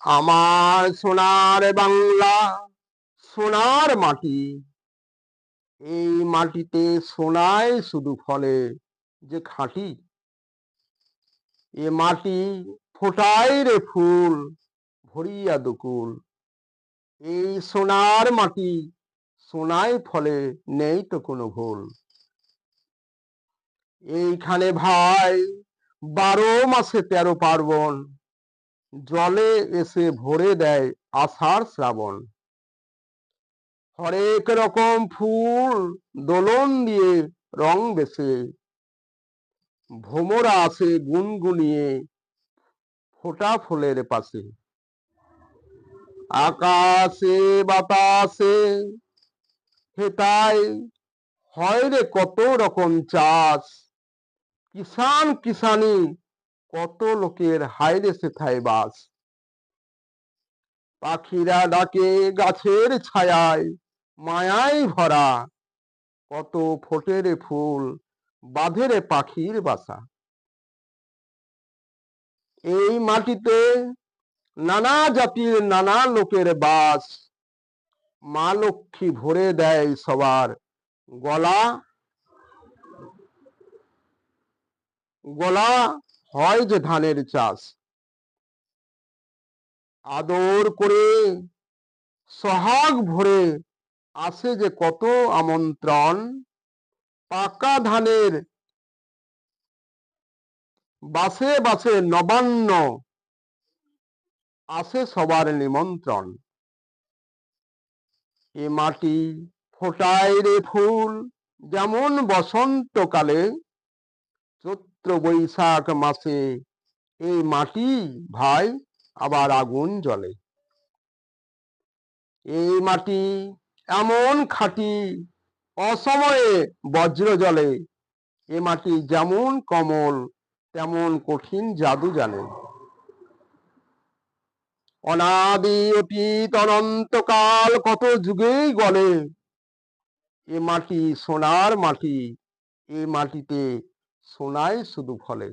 আমার সোনার বাংলা, সোনার মাটি। এই মাটিতে সোনায় শুধু ফলে যে খাঁটি। এ মাটি ফোটায় রে ফুল ভরিয়া দুকুল। এই সোনার মাটি সোনায় ফলে নেই তো কোনো ভুল। এইখানে ভাই 12 মাসে 13 পার্বণ, জলে এসে ভরে দেয় আষাঢ় শ্রাবণ। হরেক রকম ফুল দোলন দিয়ে রং বেছে, ভ্রমরা আসে গুনগুনিয়ে ফোটা ফুলের পাশে। আকাশে বাতাসে হেতায় হয় রে কত রকম চাষ। কিষান কিষানি কত লোকের হায়রে সেথায় বাস। পাখিরা ডাকে গাছের ছায়ায় মায়ায় ভরা, কত ফোটে রে ফুল বাঁধে রে পাখির বাসা। এই মাটিতে নানা জাতির নানা লোকের বাস। মা লক্ষ্মী ভরে দেয় সবার গলা, গলা হয় যে ধানের চাষ। আদর করে সোহাগ ভরে আসে যে কত আমন্ত্রণ। পাকা ধানের বাসে বাসে নবান্ন আসে সবার নিমন্ত্রণ। এ মাটি ফোটায় রে ফুল যেমন বসন্তকালে, চৈত্র বৈশাখ মাসে এই মাটি ভাই আবার আগুন জ্বলে। এই মাটি এমন খাঁটি অসময়ে বজ্র জ্বলে। এ মাটি যেমন কমল তেমন কঠিন জাদু জানে। অনাদি অতীত অনন্তকাল কত যুগেই গলে। এ মাটি সোনার মাটি, এ মাটিতে সোনাই শুধু ফলে।